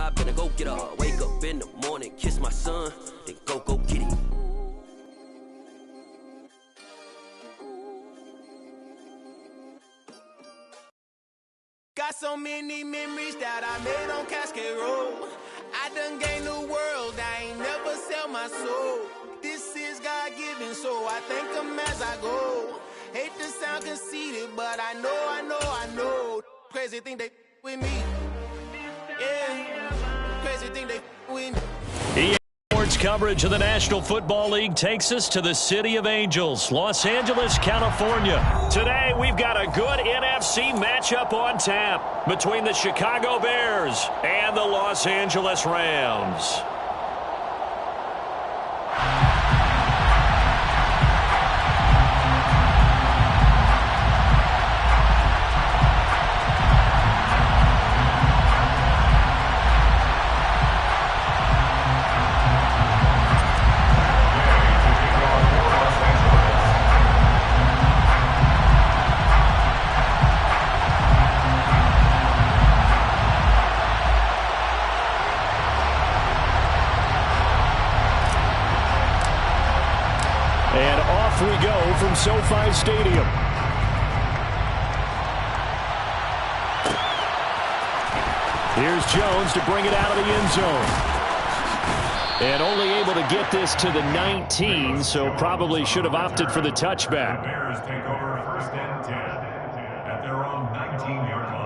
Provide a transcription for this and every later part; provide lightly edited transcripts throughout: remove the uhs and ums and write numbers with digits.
I better go get her. Wake up in the morning, kiss my son, then go get it. Got so many memories that I made on Cascade Road. I done gained the world, I ain't never sell my soul. This is God-given, so I thank him as I go. Hate to sound conceited, but I know. Crazy thing they with me. Yeah, crazy thing they with me. Sports coverage of the National Football League takes us to the City of Angels, Los Angeles, California. Today, we've got a good NFC matchup on tap between the Chicago Bears and the Los Angeles Rams. And off we go from SoFi Stadium. Here's Jones to bring it out of the end zone. And only able to get this to the 19, so probably should have opted for the touchback. The Bears take over first and 10 at their own 19-yard line.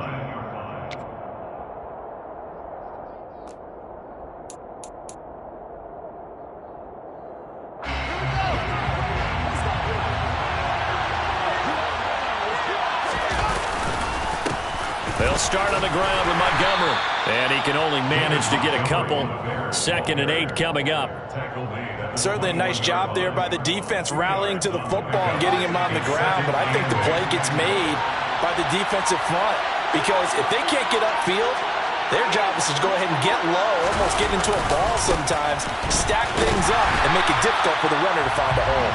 They'll start on the ground with Montgomery. And he can only manage to get a couple. 2nd and 8 coming up. Certainly a nice job there by the defense rallying to the football and getting him on the ground. But I think the play gets made by the defensive front. Because if they can't get upfield, their job is to go ahead and get low, almost get into a ball sometimes, stack things up, and make it difficult for the runner to find a hole.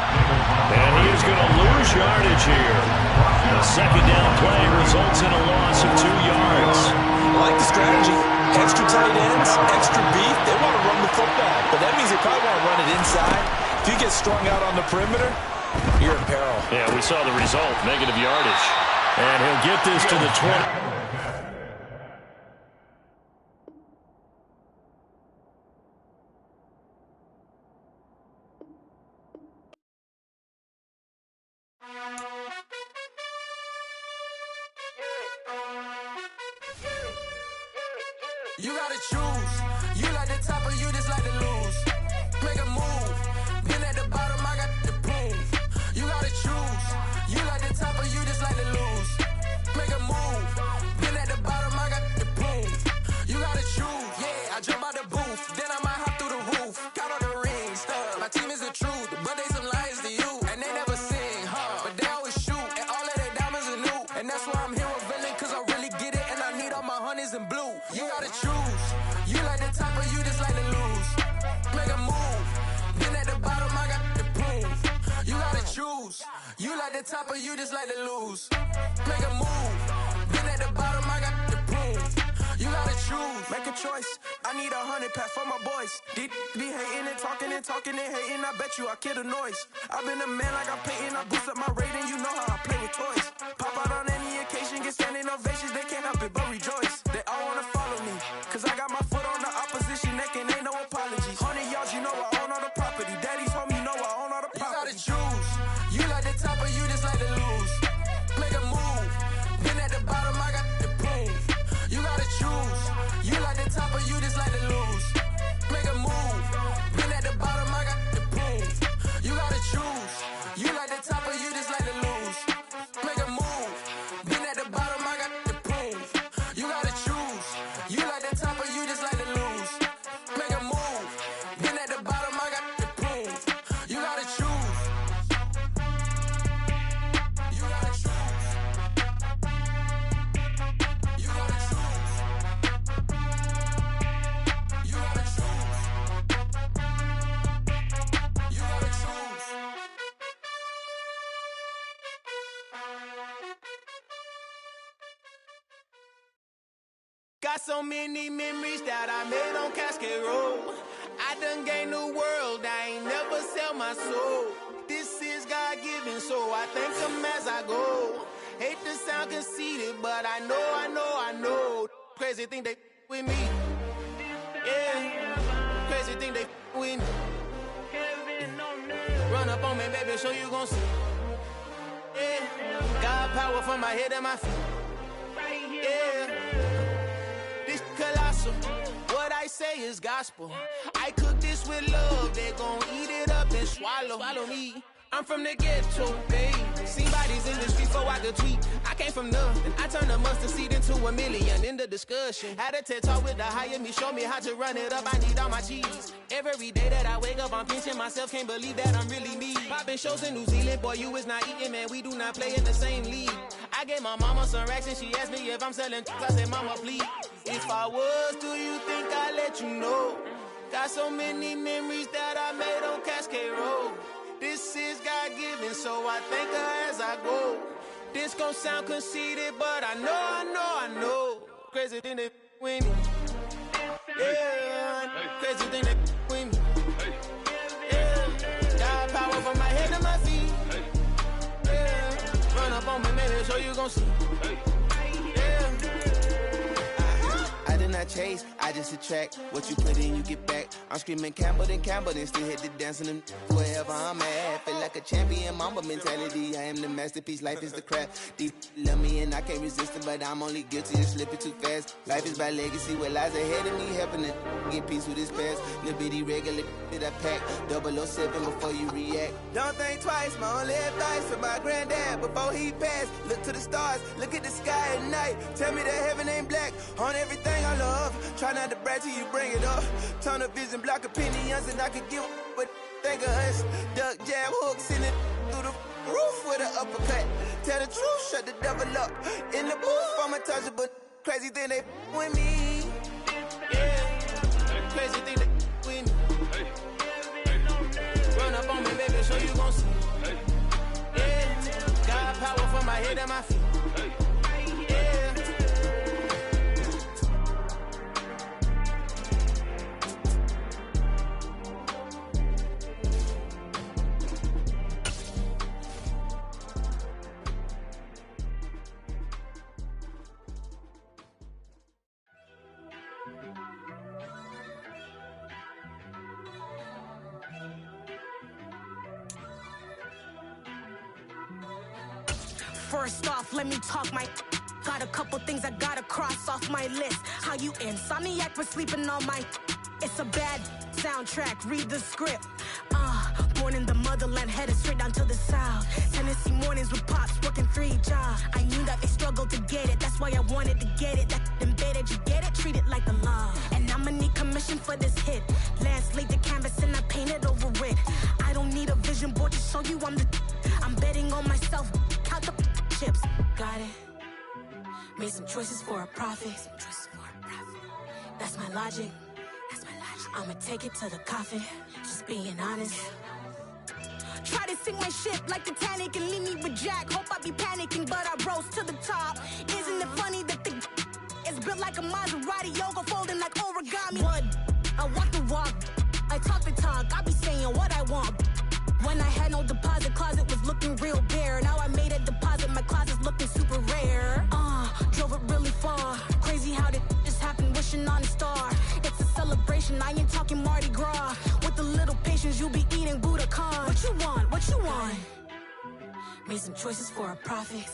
And he is going to lose yardage here. The second down play results in a loss of 2 yards. I like the strategy. Extra tight ends, extra beef. They want to run the football, but that means they probably want to run it inside. If you get strung out on the perimeter, you're in peril. Yeah, we saw the result, negative yardage. And he'll get this to the 20. You gotta choose. You like the top or you just like to lose. Make a move. Been at the bottom, I got the boom. You gotta choose. You like the top or you just like to lose. Make a move. Been at the bottom, I got the boom. You gotta choose. Yeah, I jump out the booth. Then I might hop through the roof. Count all the rings. My team is the truth, but they some liars to you. And they never sing, but they always shoot. And all of their diamonds are new. And that's why I'm here revealing, cause I really get it. And I need all my honeys in blue. You gotta choose. You like the top or you just like to lose. Make a move. Been at the bottom, I got the boom. You gotta choose. You like the top or you just like to lose. Make a move. Been at the bottom, I got the boom. You gotta choose. Make a choice. I need 100 pack for my boys. Be hating and talking and hating. I bet you I kill the noise. I've been a man like I'm painting. I boost up my rating. You know how I play with toys. Pop out on any occasion, get standing ovations. They can't help it but rejoice. They all wanna follow me, cause I got my foot on the opposition neck and ain't no apologies. 100 yards, you know I own all the property. Daddy's home, you know I own all the property. You gotta choose. You like the top or you just like to lose. Make a move. Been at the bottom, I got the boom. You gotta choose. You like the top or you just like to lose. Make a move. Been at the bottom, I got the boom. You gotta choose. You like the top or you just like to lose. Make a move. Been at the bottom, I got the boom. You gotta choose. You like the top or you just like to lose. Make a move. Been at the bottom, I got the boom. You gotta choose. You gotta choose. You gotta choose. Got so many memories that I made on Cascade Road. I done gained the world, I ain't never sell my soul. This is God-given, so I thank him as I go. Hate to sound conceited, but I know. Crazy thing they with me. Yeah, crazy thing they with me. Run up on me, baby, so you gon' see. Yeah, God power from my head and my feet. Yeah, this colossal. What I say is gospel. I cook this with love. They gon' eat it up and swallow me. I'm from the ghetto, babe. Seen bodies in the streets so I could tweet. I came from nothing. I turned a mustard seed into a million in the discussion. Had a TED talk with the higher me, show me how to run it up. I need all my cheese. Every day that I wake up, I'm pinching myself. Can't believe that I'm really me. Popping shows in New Zealand, boy, you is not eating, man. We do not play in the same league. I gave my mama some racks and she asked me if I'm selling. I said, mama, please. If I was, do you think I'd let you know? Got so many memories that I made on Cascade Road. This is God-given, so I thank her as I go. This gon' sound conceited, but I know. Crazy thing they with me. Yeah, crazy thing they with me. Yeah, got power from my head to my feet. Yeah, run up on me, maybe, so you gon' see. Yeah. I did not chase, I just attract. What you put in, you get back. I'm screaming Campbell, then still hit the dancing and wherever I'm at. Feel like a champion, mamba mentality. I am the masterpiece, life is the craft. Deep love me and I can't resist it, but I'm only guilty of slipping too fast. Life is by legacy, what lies ahead of me, helping to get peace with this past. Little bitty regular that I pack, 007 before you react. Don't think twice, my only advice for my granddad before he passed. Look to the stars, look at the sky at night. Tell me that heaven ain't black on everything I love. Try not to brag till you bring it up. Tunnel vision, block opinions, and I could give but think of us. Duck jab hooks in it through the roof with an uppercut. Tell the truth, shut the devil up. In the booth, I'm untouchable. Crazy thing they with me. Yeah, crazy thing they with me. Run up on me, baby, so you gon' see. Yeah, got power from my head and my feet. Yeah. First off, let me talk my. Got a couple things I gotta cross off my list. How you insomniac for sleeping on my. It's a bad soundtrack, read the script. Born in the motherland, headed straight down to the south. Tennessee mornings with pops, working 3 jobs. I knew that they struggled to get it, that's why I wanted to get it. That embedded, you get it, treat it like a law. And I'ma need commission for this hit. Lance laid the canvas and I painted over it. I don't need a vision board to show you I'm betting on myself, count the chips. Got it. Made some choices for a profit. That's my logic. I'ma take it to the coffin. Just being honest. Try to sink my ship like Titanic and leave me with Jack. Hope I be panicking, but I rose to the top. Isn't it funny that the is built like a Maserati, yoga folding like origami? What? I walk the walk. I talk the talk. I be saying what I want. When I had no deposit, closet was looking real bare. Now I made a deposit, my closet's looking super rare. Drove it really far. Crazy how did this happen, wishing on a star. It's a celebration, I ain't talking Mardi Gras. With a little patience, you'll be eating Budokan. What you want? What you want? Made some choices for a profit.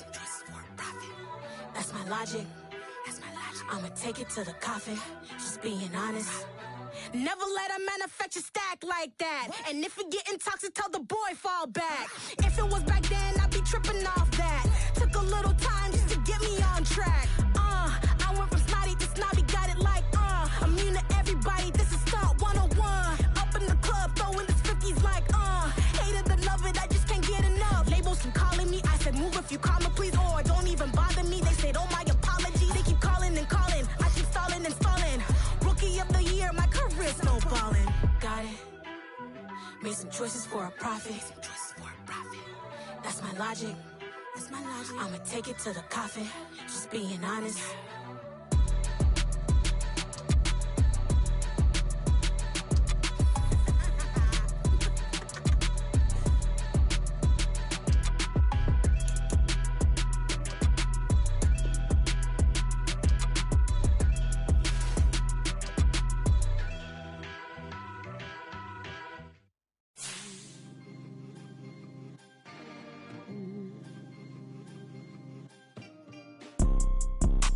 That's my logic. I'ma take it to the coffin. Just being honest. Never let a manufacture stack like that. And if it getting toxic, tell the boy fall back. If it was back then, I'd be tripping off that. Took a little time just to get me on track. I went from snotty to snobby, got it like, immune to everybody, this is stunt 101. Up in the club, throwing this 50s like, hated to love it, I just can't get enough. Labels keep calling me, I said move if you call me please, or don't even bother me. They said, oh my apology, they keep calling and calling. I keep stalling and stalling. Rookie of the year, my career snowballing. Got it. Made some choices for a profit. That's my logic. I'ma take it to the coffin. Just being honest.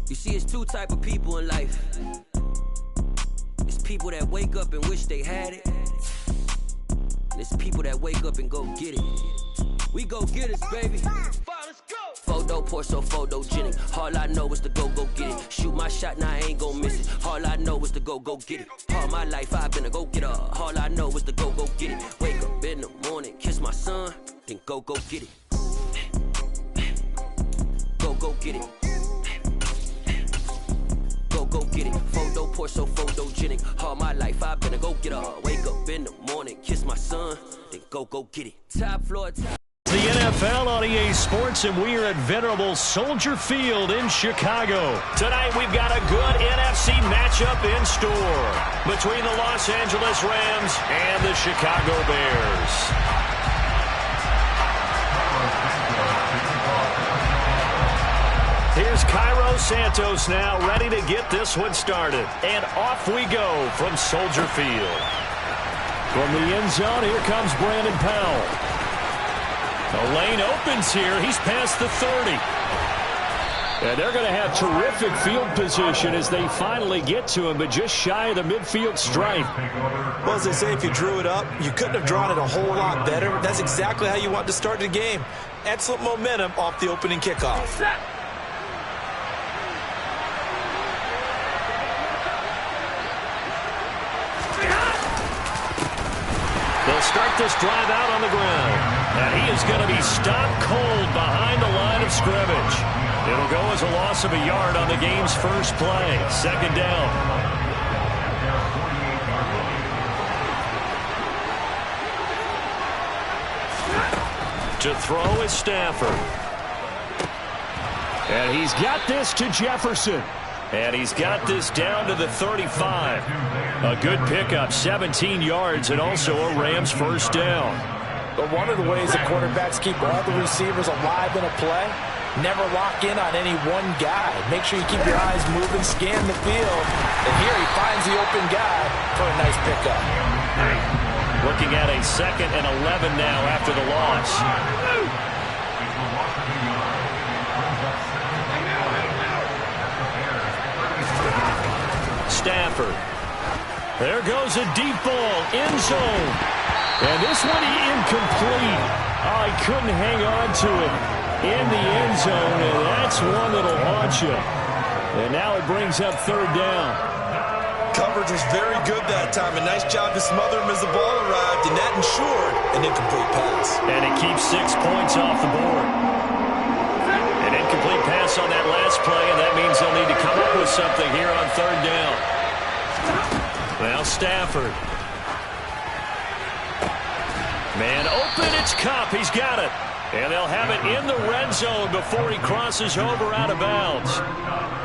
You see, it's two type of people in life. It's people that wake up and wish they had it. And it's people that wake up and go get it. We go get it, baby. Photo, Porso, photogenic. All I know is to go get it. Shoot my shot, now I ain't gon' miss it. All I know is to go get it. All my life I've been a go-getter. All I know is to go get it. Wake up in the morning, kiss my son, then go get it. Go get it. Go get it. Photo, Porso, photogenic. All my life I've been a go-getter. Wake up in the morning, kiss my son, then go get it. Top floor, top. The NFL on EA Sports, and we are at venerable Soldier Field in Chicago. Tonight, we've got a good NFC matchup in store between the Los Angeles Rams and the Chicago Bears. Here's Cairo Santos now, ready to get this one started. And off we go from Soldier Field. From the end zone, here comes Brandon Powell. The lane opens here. He's past the 30. And they're going to have terrific field position as they finally get to him, but just shy of the midfield stripe. Well, as they say, if you drew it up, you couldn't have drawn it a whole lot better. That's exactly how you want to start the game. Excellent momentum off the opening kickoff. They'll start this drive out on the ground. And he is going to be stopped cold behind the line of scrimmage. It'll go as a loss of a yard on the game's first play. Second down. To throw is Stafford. And he's got this to Jefferson. And he's got this down to the 35. A good pickup, 17 yards, and also a Rams first down. But one of the ways the quarterbacks keep all the receivers alive in a play, never lock in on any one guy. Make sure you keep your eyes moving, scan the field. And here he finds the open guy for a nice pickup. Looking at a 2nd and 11 now after the loss. Stafford. There goes a deep ball, end zone. And this one incomplete. Oh, he couldn't hang on to it in the end zone, and that's one that'll haunt you. And now it brings up third down. Coverage was very good that time. A nice job to smother him as the ball arrived, and that ensured an incomplete pass. And it keeps 6 points off the board. An incomplete pass on that last play, and that means they'll need to come up with something here on third down. Well, Stafford. Man open, it's Kupp. He's got it. And they'll have it in the red zone before he crosses over out of bounds.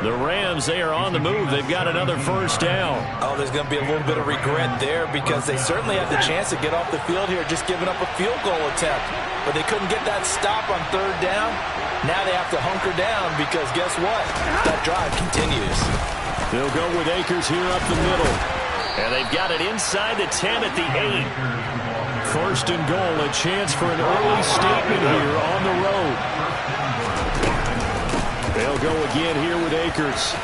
The Rams, they are on the move. They've got another first down. Oh, there's going to be a little bit of regret there because they certainly had the chance to get off the field here, just giving up a field goal attempt. But they couldn't get that stop on third down. Now they have to hunker down because guess what? That drive continues. They'll go with Akers here up the middle. And they've got it inside the 10 at the 8. First and goal, a chance for an early statement here on the road. They'll go again here with Akers.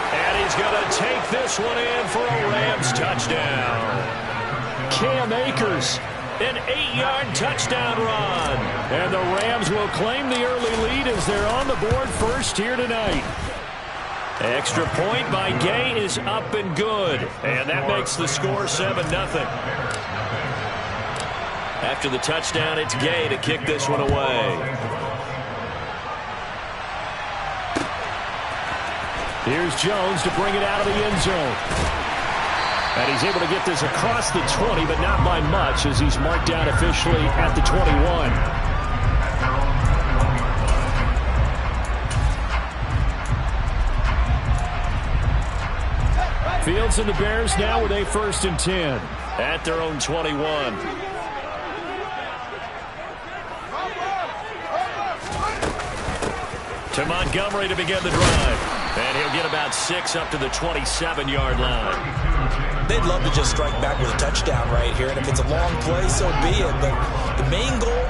And he's going to take this one in for a Rams touchdown. Cam Akers, an 8-yard touchdown run. And the Rams will claim the early lead as they're on the board first here tonight. Extra point by Gay is up and good. And that makes the score 7-0. After the touchdown, it's Gay to kick this one away. Here's Jones to bring it out of the end zone. And he's able to get this across the 20, but not by much as he's marked down officially at the 21. Fields and the Bears now with a 1st and 10 at their own 21. To Montgomery to begin the drive. And he'll get about 6 up to the 27-yard line. They'd love to just strike back with a touchdown right here, and if it's a long play, so be it. But the main goal,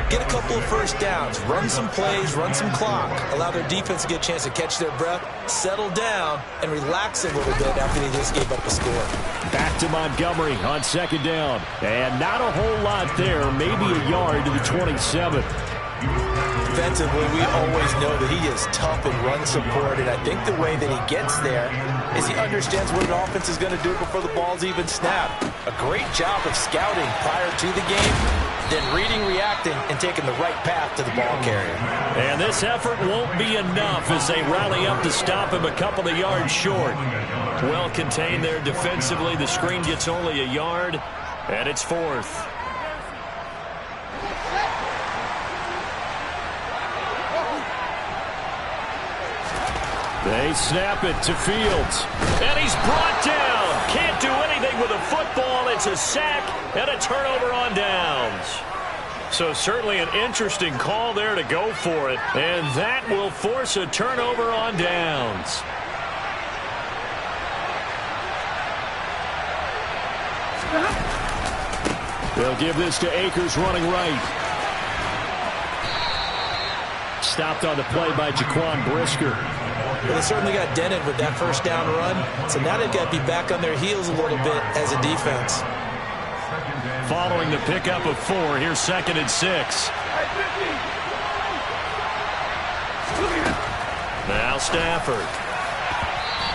get a couple of first downs, run some plays, run some clock, allow their defense to get a chance to catch their breath, settle down, and relax a little bit after they just gave up a score. Back to Montgomery on second down. And not a whole lot there, maybe a yard to the 27. Defensively, we always know that he is tough in run support, and I think the way that he gets there is he understands what an offense is going to do before the ball's even snapped. A great job of scouting prior to the game, then reading, reacting, and taking the right path to the ball carrier. And this effort won't be enough as they rally up to stop him a couple of yards short. Well contained there defensively. The screen gets only a yard, and it's fourth. They snap it to Fields. And he's brought down. Can't do anything with a football. It's a sack and a turnover on downs. So certainly an interesting call there to go for it. And that will force a turnover on downs. They'll give this to Akers running right. Stopped on the play by Jaquan Brisker. Well, they certainly got dented with that first down run, so now they've got to be back on their heels a little bit as a defense. Following the pickup of 4, here's 2nd and 6. Now Stafford.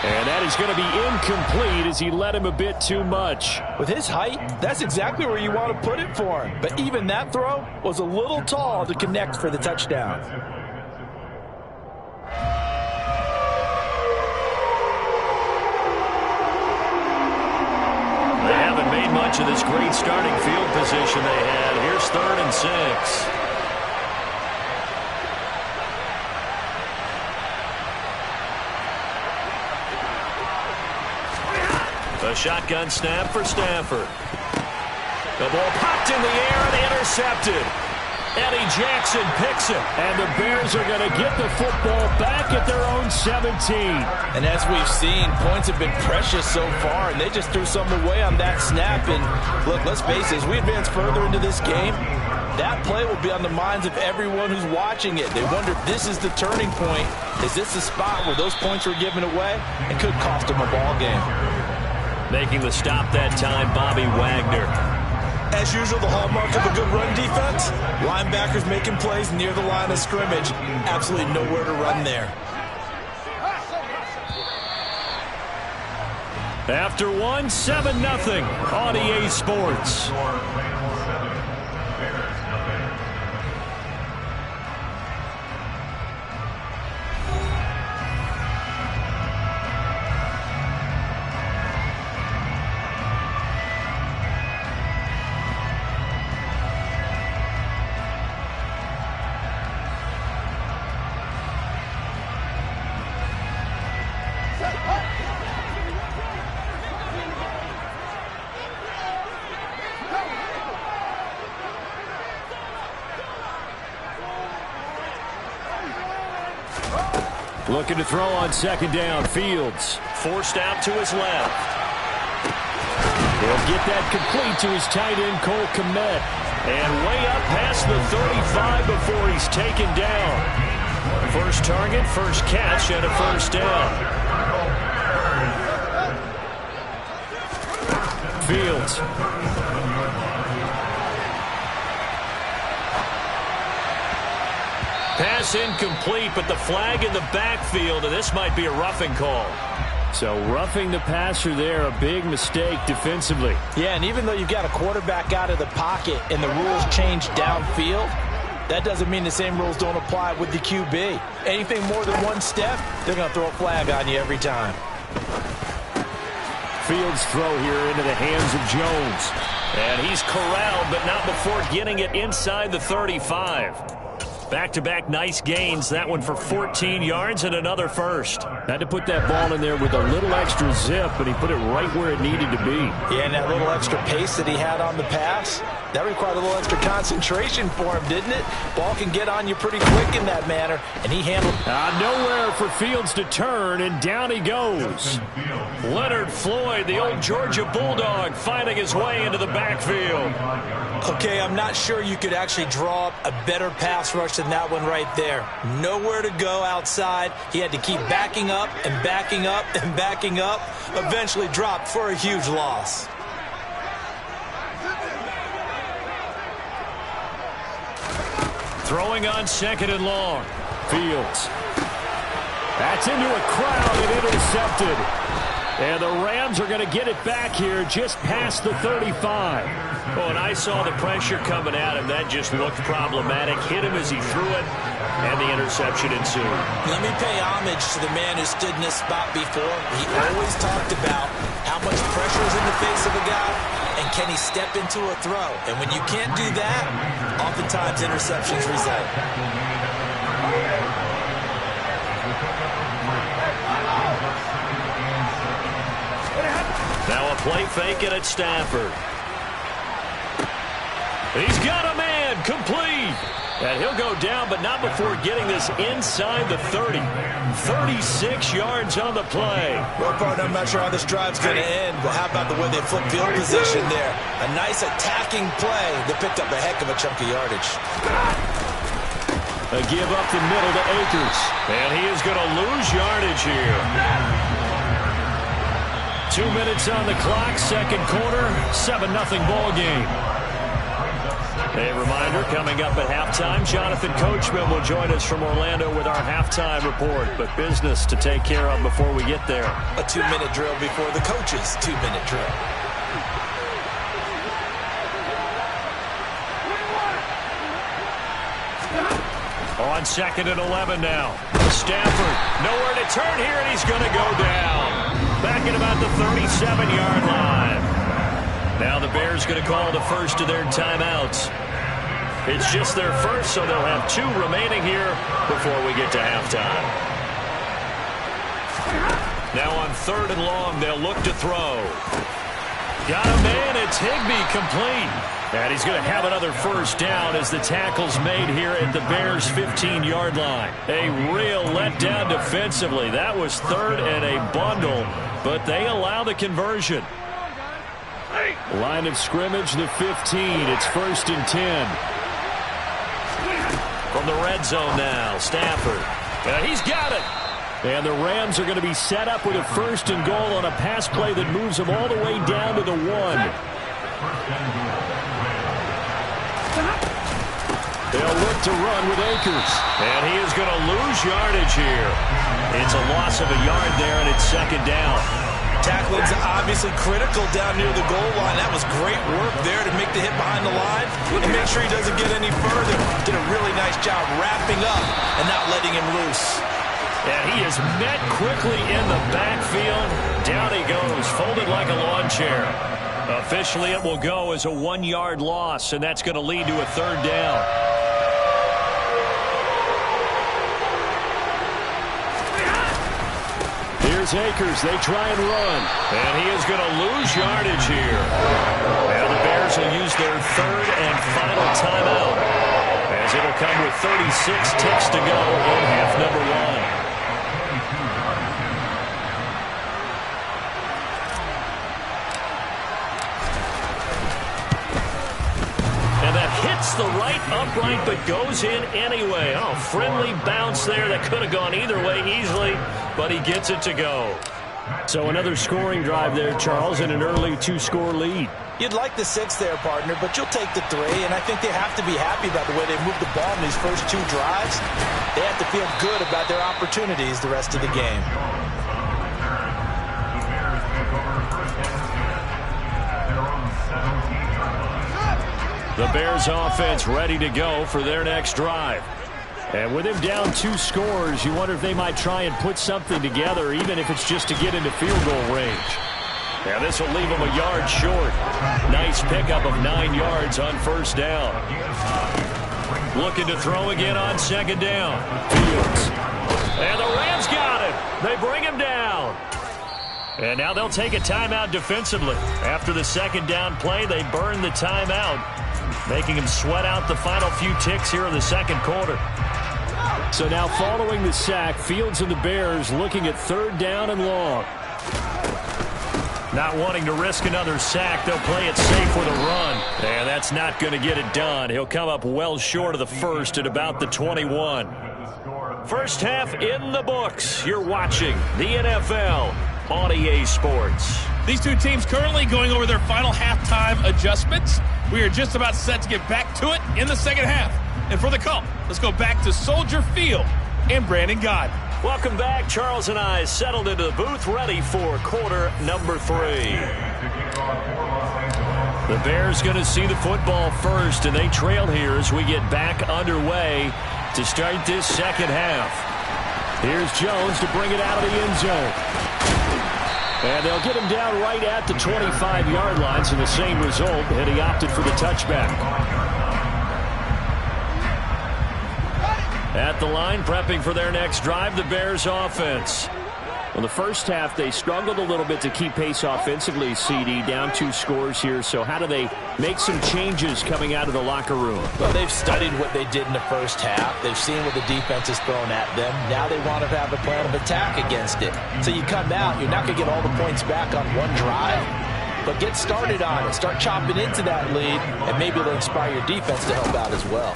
And that is going to be incomplete as he led him a bit too much. With his height, that's exactly where you want to put it for him. But even that throw was a little tall to connect for the touchdown. They haven't made much of this great starting field position they had. Here's 3rd and 6. A shotgun snap for Stafford. The ball popped in the air and intercepted. Eddie Jackson picks it. And the Bears are going to get the football back at their own 17. And as we've seen, points have been precious so far, and they just threw some away on that snap. And look, let's face it, as we advance further into this game, that play will be on the minds of everyone who's watching it. They wonder if this is the turning point. Is this the spot where those points were given away? It could cost them a ball game. Making the stop that time, Bobby Wagner. As usual, the hallmark of a good run defense, linebackers making plays near the line of scrimmage. Absolutely nowhere to run there. After 1, 7-0 on EA Sports. Looking to throw on 2nd down. Fields forced out to his left. He'll get that complete to his tight end, Cole Kmet. And way up past the 35 before he's taken down. First target, first catch, and a first down. Fields. Pass incomplete, but the flag in the backfield, and this might be a roughing call. So roughing the passer there, a big mistake defensively. Yeah, and even though you've got a quarterback out of the pocket and the rules change downfield, that doesn't mean the same rules don't apply with the QB. Anything more than one step, they're going to throw a flag on you every time. Fields throw here into the hands of Jones. And he's corralled, but not before getting it inside the 35. Back-to-back nice gains. That one for 14 yards and another first. Had to put that ball in there with a little extra zip, but he put it right where it needed to be. Yeah, and that little extra pace that he had on the pass, That required a little extra concentration for him, didn't it? Ball can get on you pretty quick in that manner, and he handled nowhere for Fields to turn, and down he goes. Leonard Floyd, the old Georgia Bulldog, finding his way into the backfield. Okay, I'm not sure you could actually draw up a better pass rush than that one right there. Nowhere to go outside. He had to keep backing up and backing up and backing up. Eventually dropped for a huge loss. Throwing on 2nd and long. Fields. That's into a crowd and intercepted. And the Rams are going to get it back here just past the 35. Oh, and I saw the pressure coming at him. That just looked problematic. Hit him as he threw it, and the interception ensued. Let me pay homage to the man who stood in this spot before. He always talked about how much pressure is in the face of a guy, and can he step into a throw. And when you can't do that, oftentimes interceptions result. Now a play fake it at Stafford. He's got a man, complete. And he'll go down, but not before getting this inside the 30. 36 yards on the play. Well, partner, I'm not sure how this drive's going to end, but how about the way they flip field position there? A nice attacking play that picked up a heck of a chunk of yardage. A give up the middle to Akers. And he is going to lose yardage here. 2 minutes on the clock, second quarter, 7-0 ball game. A reminder, coming up at halftime, Jonathan Coachman will join us from Orlando with our halftime report. But business to take care of before we get there. A 2-minute drill before the coach's 2-minute drill. On 2nd and 11 now. Stafford, nowhere to turn here, and he's going to go down. Back at about the 37-yard line. Now the Bears going to call the first of their timeouts. It's just their first, so they'll have 2 remaining here before we get to halftime. Now on 3rd and long, they'll look to throw. Got a man, it's Higbee, complete. And he's going to have another first down as the tackle's made here at the Bears' 15-yard line. A real letdown defensively. That was 3rd and a bundle, but they allow the conversion. Line of scrimmage, the 15. It's 1st and 10. From the red zone now, Stafford. He's got it. And the Rams are going to be set up with a 1st and goal on a pass play that moves them all the way down to the 1. They'll look to run with Akers. And he is going to lose yardage here. It's a loss of a yard there, and it's 2nd down. Tackling's obviously critical down near the goal line. That was great work there to make the hit behind the line and make sure he doesn't get any further. Did a really nice job wrapping up and not letting him loose. And he is met quickly in the backfield. Down he goes, folded like a lawn chair. Officially, it will go as a 1-yard loss, and that's going to lead to a 3rd down. Here's Akers. They try and run. And he is going to lose yardage here. And the Bears will use their 3rd and final timeout, as it'll come with 36 ticks to go in half number 1. Hits the right upright, but goes in anyway. Oh, friendly bounce there that could have gone either way easily, but he gets it to go. So another scoring drive there, Charles, and an early 2-score lead. You'd like the 6 there, partner, but you'll take the 3, and I think they have to be happy about the way they moved the ball in these first 2 drives. They have to feel good about their opportunities the rest of the game. The Bears offense ready to go for their next drive. And with him down 2 scores, you wonder if they might try and put something together, even if it's just to get into field goal range. And this will leave him a yard short. Nice pickup of 9 yards on 1st down. Looking to throw again on 2nd down. Fields. And the Rams got him. They bring him down. And now they'll take a timeout defensively. After the 2nd down play, they burn the timeout. making him sweat out the final few ticks here in the second quarter. So now following the sack, Fields and the Bears looking at 3rd down and long. Not wanting to risk another sack, they'll play it safe with a run. And that's not going to get it done. He'll come up well short of the first at about the 21. First half in the books. You're watching the NFL on EA Sports. These two teams currently going over their final halftime adjustments. We are just about set to get back to it in the second half. And for the call, let's go back to Soldier Field and Brandon Gott. Welcome back. Charles and I settled into the booth, ready for quarter number 3. The Bears going to see the football first, and they trail here as we get back underway to start this second half. Here's Jones to bring it out of the end zone. And they'll get him down right at the 25-yard line, so the same result, and he opted for the touchback. At the line, prepping for their next drive, the Bears offense. Well, the first half, they struggled a little bit to keep pace offensively, CD, down 2 scores here. So how do they make some changes coming out of the locker room? Well, they've studied what they did in the first half. They've seen what the defense has thrown at them. Now they want to have a plan of attack against it. So you come out, you're not going to get all the points back on one drive, but get started on it. Start chopping into that lead, and maybe it'll inspire your defense to help out as well.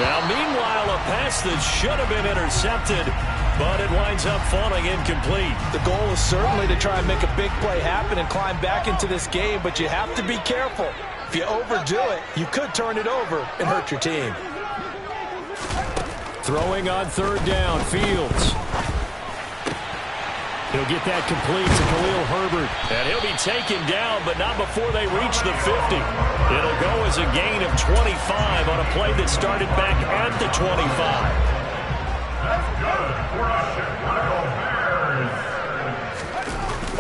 Now, meanwhile, a pass that should have been intercepted, but it winds up falling incomplete. The goal is certainly to try and make a big play happen and climb back into this game, but you have to be careful. If you overdo it, you could turn it over and hurt your team. Throwing on 3rd down, Fields. He'll get that complete to Khalil Herbert. And he'll be taken down, but not before they reach the 50. It'll go as a gain of 25 on a play that started back at the 25.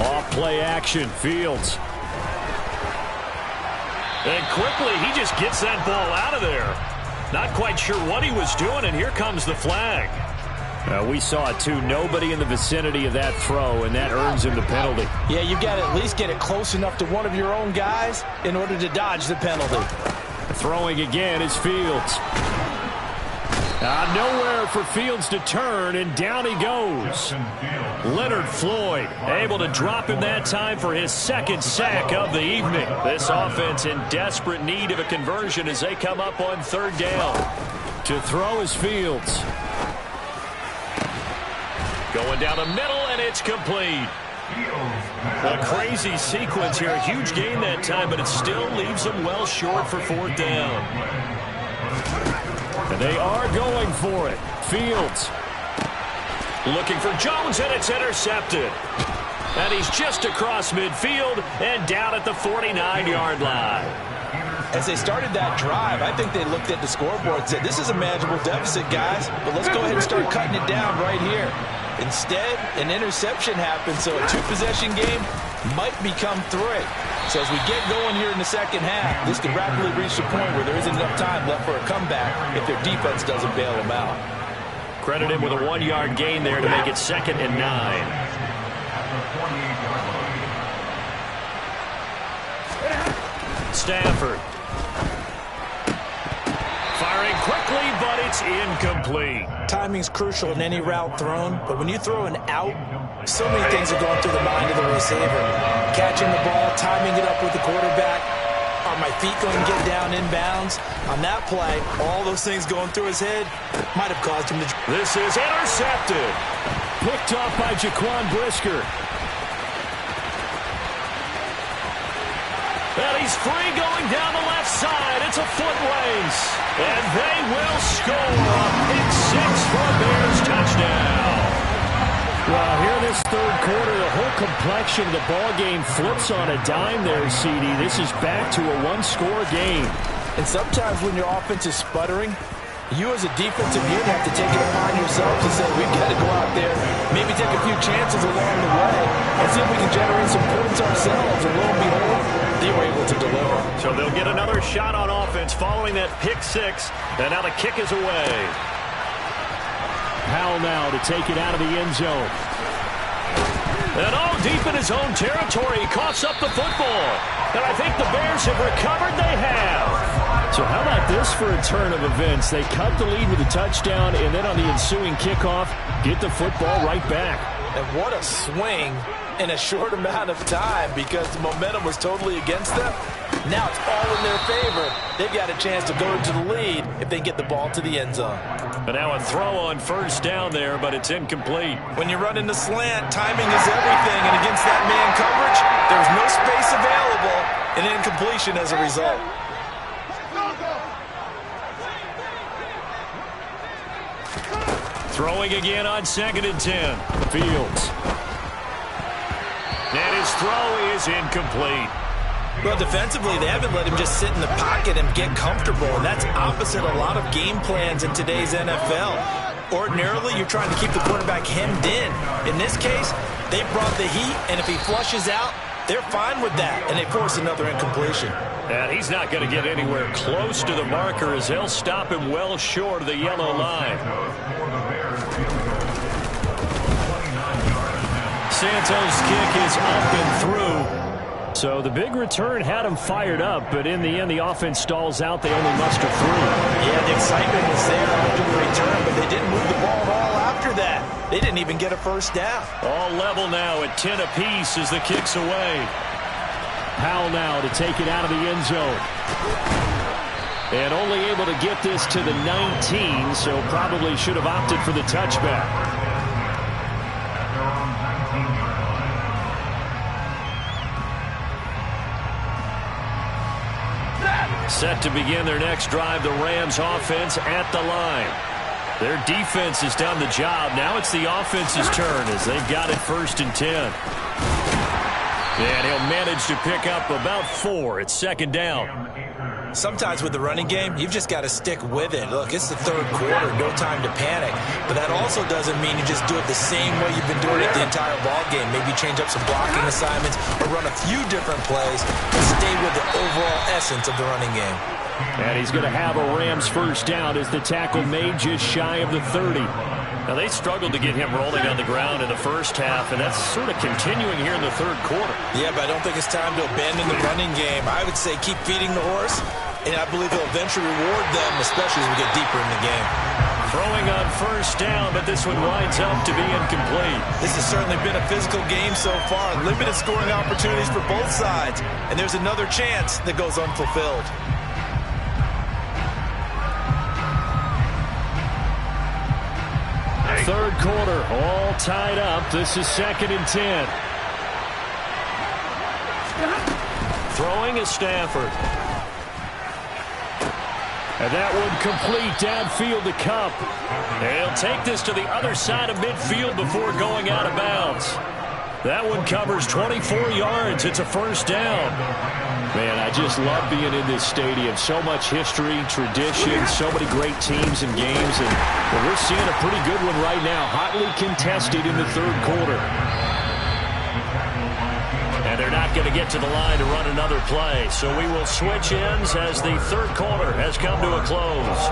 Off play action, Fields. And quickly, he just gets that ball out of there. Not quite sure what he was doing, and here comes the flag. We saw it, too. Nobody in the vicinity of that throw, and that earns him the penalty. Yeah, you've got to at least get it close enough to one of your own guys in order to dodge the penalty. Throwing again is Fields. Nowhere for Fields to turn, and down he goes. Leonard Floyd able to drop him that time for his 2nd sack of the evening. This offense in desperate need of a conversion as they come up on 3rd down. To throw is Fields. Going down the middle, and it's complete. A crazy sequence here. A huge gain that time, but it still leaves them well short for 4th down. And they are going for it. Fields looking for Jones, and it's intercepted. And he's just across midfield and down at the 49-yard line. As they started that drive, I think they looked at the scoreboard and said, this is a manageable deficit, guys, but let's go ahead and start cutting it down right here. Instead, an interception happened, so a 2-possession game might become 3. So as we get going here in the second half, this could rapidly reach the point where there isn't enough time left for a comeback if their defense doesn't bail them out. Credit him with a 1-yard gain there to make it 2nd and 9. Stafford. Firing quickly, but it's incomplete. Timing's crucial in any route thrown, but when you throw an out, so many things are going through the mind of the receiver. Catching the ball, timing it up with the quarterback. Are my feet going to get down inbounds? On that play, all those things going through his head might have caused him to... This is intercepted. Picked off by Jaquan Brisker. And he's free going down the left side. It's a foot race. And they will score a pick-6 for a Bears touchdown. Well, here in this 3rd quarter, the whole complexion of the ball game flips on a dime there, CD. This is back to a 1-score game. And sometimes when your offense is sputtering, you as a defensive unit have to take it upon yourselves and say, we've got to go out there, maybe take a few chances along the way, and see if we can generate some points ourselves. And lo and behold, they were able to deliver. So they'll get another shot on offense following that pick-6, and now the kick is away. Powell now to take it out of the end zone. And all deep in his own territory, he coughs up the football. And I think the Bears have recovered. They have. So how about this for a turn of events? They cut the lead with a touchdown, and then on the ensuing kickoff, get the football right back. And what a swing in a short amount of time, because the momentum was totally against them. Now it's all in their favor. They've got a chance to go into the lead if they get the ball to the end zone. But now a throw on first down there, but it's incomplete. When you run into slant, timing is everything, and against that man coverage, there's no space available, and incompletion as a result. Throwing again on 2nd and 10. Fields. And his throw is incomplete. Well, defensively, they haven't let him just sit in the pocket and get comfortable, and that's opposite a lot of game plans in today's NFL. Ordinarily, you're trying to keep the quarterback hemmed in. In this case, they brought the heat, and if he flushes out, they're fine with that, and they force another incompletion. And he's not going to get anywhere close to the marker as they'll stop him well short of the yellow line. Santos' kick is up and through. So the big return had him fired up, but in the end, the offense stalls out. They only muster through. Yeah, the excitement was there after the return, but they didn't move the ball at all after that. They didn't even get a first down. All level now at 10 apiece as the kick's away. Powell now to take it out of the end zone. And only able to get this to the 19, so probably should have opted for the touchback. Set to begin their next drive, the Rams offense at the line. Their defense has done the job. Now it's the offense's turn as they've got it 1st and 10. And he'll manage to pick up about 4. It's 2nd down. Sometimes with the running game, you've just got to stick with it. Look, it's the 3rd quarter, no time to panic. But that also doesn't mean you just do it the same way you've been doing it the entire ball game. Maybe change up some blocking assignments or run a few different plays and stay with the overall essence of the running game. And he's going to have a Rams first down as the tackle made just shy of the 30. Now, they struggled to get him rolling on the ground in the first half, and that's sort of continuing here in the 3rd quarter. Yeah, but I don't think it's time to abandon the running game. I would say keep feeding the horse, and I believe he'll eventually reward them, especially as we get deeper in the game. Throwing on first down, but this one winds up to be incomplete. This has certainly been a physical game so far. Limited scoring opportunities for both sides, and there's another chance that goes unfulfilled. Third quarter, all tied up. This is 2nd and 10. Throwing is Stafford. And that one complete downfield to Cup. And he'll take this to the other side of midfield before going out of bounds. That one covers 24 yards. It's a first down. Man, I just love being in this stadium. So much history, tradition, so many great teams and games. And we're seeing a pretty good one right now. Hotly contested in the 3rd quarter. And they're not going to get to the line to run another play. So we will switch ends as the 3rd quarter has come to a close.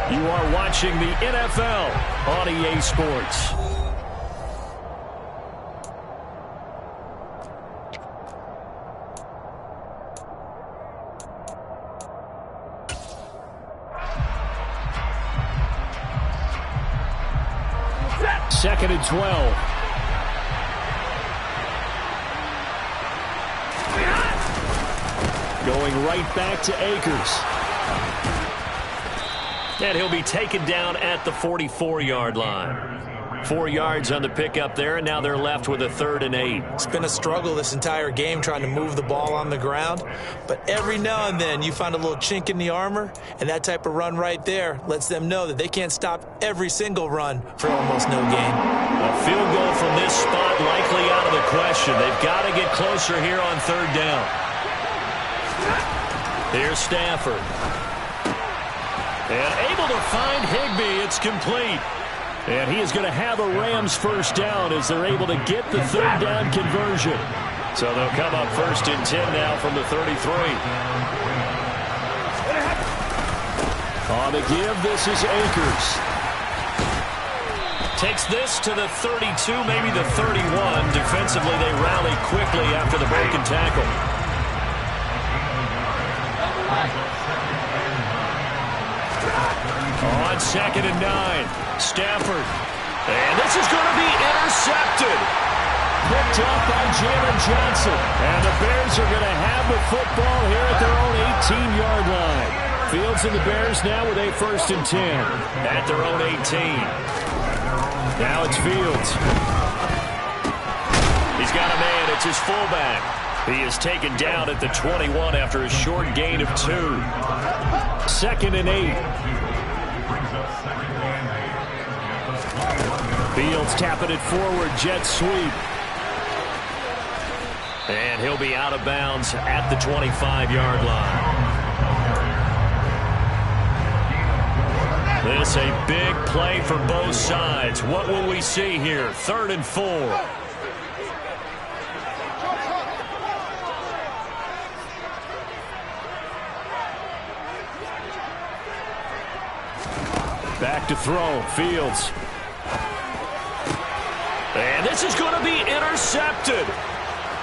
You are watching the NFL on EA Sports. Second and 12. Going right back to Akers. And he'll be taken down at the 44-yard line. 4 yards on the pickup there, and now they're left with a 3rd and 8. It's been a struggle this entire game trying to move the ball on the ground, but every now and then you find a little chink in the armor, and that type of run right there lets them know that they can't stop every single run for almost no gain. A field goal from this spot likely out of the question. They've got to get closer here on 3rd down. Here's Stafford. And able to find Higbee. It's complete. And he is going to have a Rams first down as they're able to get the 3rd down conversion. So they'll come up 1st and 10 now from the 33. On the give, this is Akers. Takes this to the 32, maybe the 31. Defensively, they rally quickly after the broken tackle. On 2nd and 9, Stafford. And this is going to be intercepted. Picked up by Jalen Johnson. And the Bears are going to have the football here at their own 18-yard line. Fields and the Bears now with a 1st and 10 at their own 18. Now it's Fields. He's got a man. It's his fullback. He is taken down at the 21 after a short gain of 2. 2nd and 8. Fields tapping it forward. Jet sweep. And he'll be out of bounds at the 25-yard line. This a big play for both sides. What will we see here? 3rd and 4. Back to throw. Fields. And this is going to be intercepted.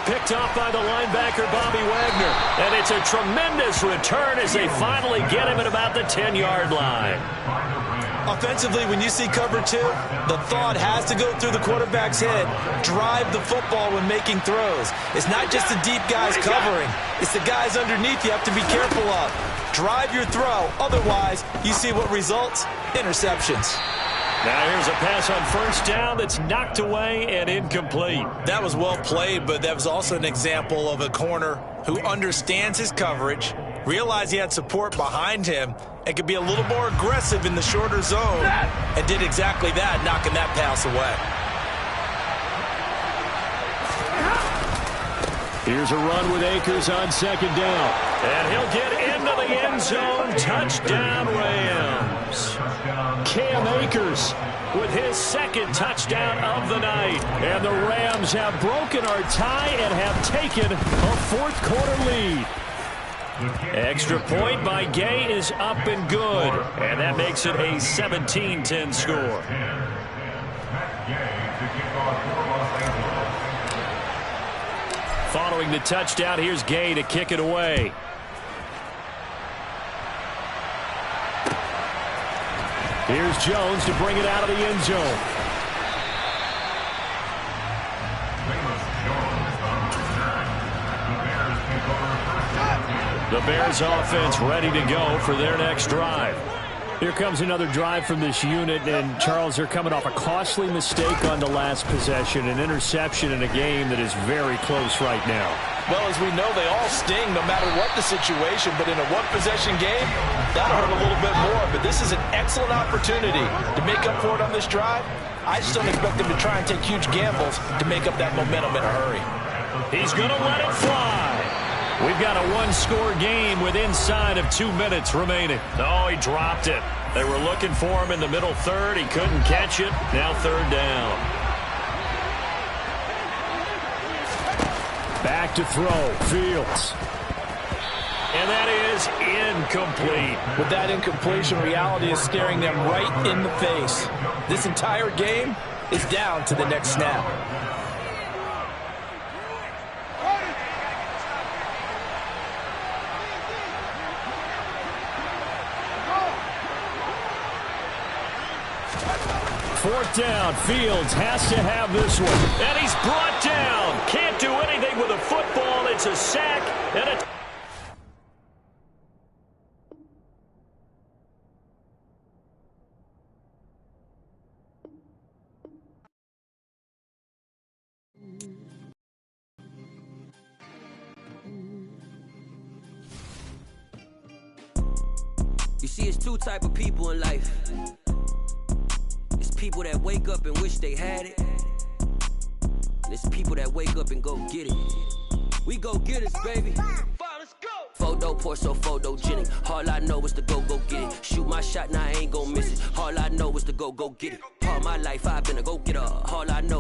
Picked off by the linebacker, Bobby Wagner. And it's a tremendous return as they finally get him at about the 10-yard line. Offensively, when you see cover 2, the thought has to go through the quarterback's head. Drive the football when making throws. It's not just the deep guys covering. It's the guys underneath you have to be careful of. Drive your throw. Otherwise, you see what results? Interceptions. Now here's a pass on 1st down that's knocked away and incomplete. That was well played, but that was also an example of a corner who understands his coverage, realized he had support behind him, and could be a little more aggressive in the shorter zone, and did exactly that, knocking that pass away. Here's a run with Akers on 2nd down. And he'll get into the end zone. Touchdown, Rams. Cam Akers with his 2nd touchdown of the night. And the Rams have broken our tie and have taken a 4th quarter lead. Extra point by Gay is up and good. And that makes it a 17-10 score. Following the touchdown, here's Gay to kick it away. Here's Jones to bring it out of the end zone. The Bears offense ready to go for their next drive. Here comes another drive from this unit, and Charles, they're coming off a costly mistake on the last possession, an interception in a game that is very close right now. Well, as we know, they all sting no matter what the situation, but in a one-possession game, that'll hurt a little bit more. But this is an excellent opportunity to make up for it on this drive. I just don't expect them to try and take huge gambles to make up that momentum in a hurry. He's going to let it fly. We've got a one-score game with inside of 2 minutes remaining. Oh, he dropped it. They were looking for him in the middle 3rd. He couldn't catch it. Now 3rd down. Back to throw. Fields. And that is incomplete. With that incompletion, reality is staring them right in the face. This entire game is down to the next snap. Fourth down. Fields has to have this one. And he's brought down. Can't do anything with a football. It's a sack and a... You see, it's 2 type of people in life. It's people that wake up and wish they had it. And it's people that wake up and go get it. We go get it, baby. Let's go. Photo pour so photogenic. All I know is to go get it. Shoot my shot, now I ain't gon' miss it. All I know is to go get it. All my life I've been a go-getter. All I know